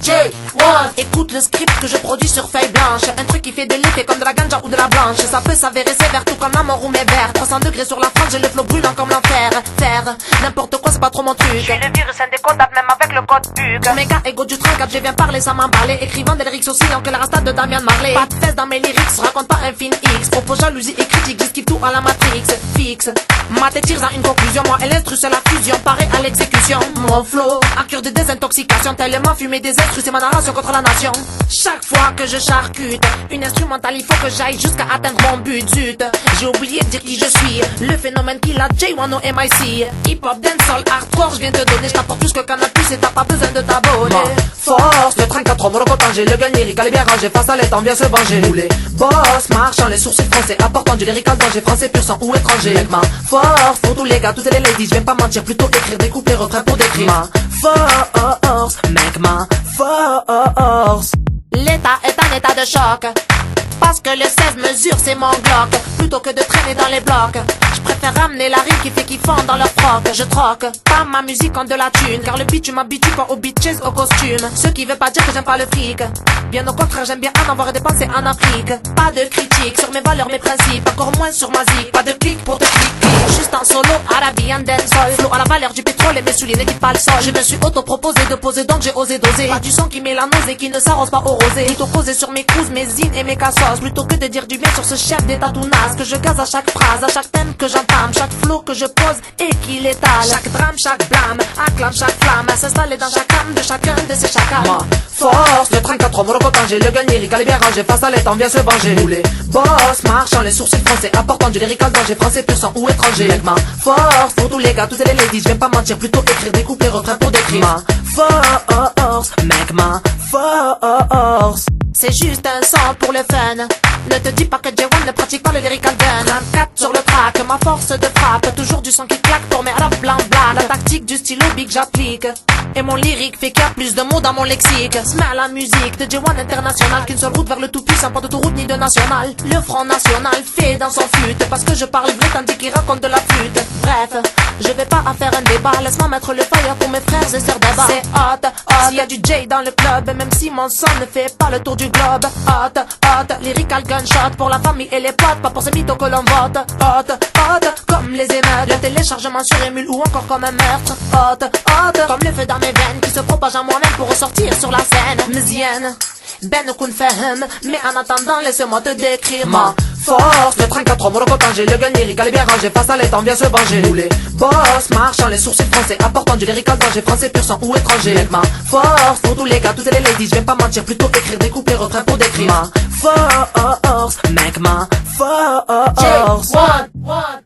J1, écoute le script que je produis sur feuille blanche. Un truc qui fait de l'effet comme de la ganja ou de la blanche. Ça peut s'avérer sévère tout comme la mort ou mes verres. 300 degrés sur la France, j'ai le flow brûlant comme l'enfer. Faire n'importe quoi, c'est pas trop mon truc. J'ai le virus indécodable même avec le code PUG. Méga égo du 34, je viens parler sans m'emballer. Écrivant des lyrics aussi que la rasta de Damian Marley. Pas de fesses dans mes lyrics, raconte pas un film X. Propos jalousie et critique, j'esquive tout à la Matrix. Fixe, ma tête tire à une conclusion. Moi et l'instru c'est la fusion, pareil à l'exécution. Mon flow, à cure de désintoxication. Tellement fumer des instrus, c'est ma narration contre la nation. Chaque fois que je charcute une instrumentale, il faut que j'aille jusqu'à atteindre mon but. Zut, j'ai oublié de dire qui je suis. Le phénomène qui l'a J1 au MIC. Hip-hop, dancehall, hardcore, je viens te donner. Je t'apporte plus que Canapus et t'as pas besoin de t'abonner. Force, le 34 mon reportage, le gun lyrical est bien rangé. Face à l'étang, vient se venger. Nous les boss, marchant les sourcils français. Apportant du lyrical danger, français pur sang ou étranger. Avec ma force, pour tous les gars, toutes les ladies. Je viens pas mentir, plutôt écrire des couplets refrains pour décrire ma force, mec, ma force. L'état est un état de choc. Parce que le 16 mesure c'est mon Glock. Plutôt que de traîner dans les blocs, je préfère ramener la rime qui fait qu'ils font dans leur froc. Je troque pas ma musique en de la thune, car le beat tu m'habitues pas aux bitches au costume. Ce qui veut pas dire que j'aime pas le fric. Bien au contraire j'aime bien en avoir dépensé en Afrique. Pas de critique sur mes valeurs, mes principes. Encore moins sur ma zik. Pas de clic pour te cliquer. Juste en solo, Arabian dancehall. Flow à la valeur du pétrole et mes souliers n'équipent pas le sol. Je me suis auto-proposé de poser donc j'ai osé doser. Pas du son qui met la nausée qui ne s'arrose pas au rosé. Plutôt poser sur mes cruises, mes zines et mes cassos. Plutôt que de dire du bien sur ce chef d'état tout naze. Que je gaze à chaque phrase, à chaque thème que j'entame. Chaque flow que je pose et qu'il étale. Chaque drame, chaque blâme, acclame chaque flamme. À s'installer dans chaque âme de chacun de ces chacals. Ma force, le 34 mon reportage, le gun lyrical est bien rangé. Face à l'étang, vient se venger. Nous les boss, marchant les sourcils français. Apportant du lyrical danger, français pur sang ou étranger. Avec ma force, pour tous les gars, toutes les ladies. Je viens pas mentir, plutôt écrire des couplets refrains pour décrire ma force, mec, ma force. C'est juste un son pour le fun. Ne te dis pas que J1 ne pratique pas le lyrical gun. 24 sur le track, ma force de frappe. Toujours du son qui claque pour mes rap blanc blanc. La tactique du stylo big j'applique. Et mon lyrique fait qu'il y a plus de mots dans mon lexique. Smell la musique de J1 international. Qu'une seule route vers le tout puissant, pas d'autoroute ni de national. Le front national fait dans son fut. Parce que je parle vrai tandis qu'il raconte de la flûte. Bref, je vais pas en faire un débat. Laisse-moi mettre le fire pour mes frères et sœurs d'abord. C'est hot, hot. S'il y a du J dans le club, même si mon son ne fait pas le tour du globe. Hot, hot, lyrical gunshot pour la famille et les potes, pas pour ces mythos que l'on vote. Hot, hot, comme les émeutes, le téléchargement sur émule ou encore comme un meurtre. Hot, hot, comme le feu dans mes veines qui se propage en moi-même pour ressortir sur la scène. Mzienne, ben kun fahem, mais en attendant laisse-moi te décrire ma force, le 34 mon reportage, le gun lyrical est bien rangé. Face à l'étang, vient se venger. Nous les boss, marchant les sourcils français. Apportant du lyrical danger, français pur sang ou étranger. Avec ma force, pour tous les gars, toutes les ladies. Je viens pas mentir, plutôt écrire des couplets refrains pour décrire ma force, mec, ma force. J1.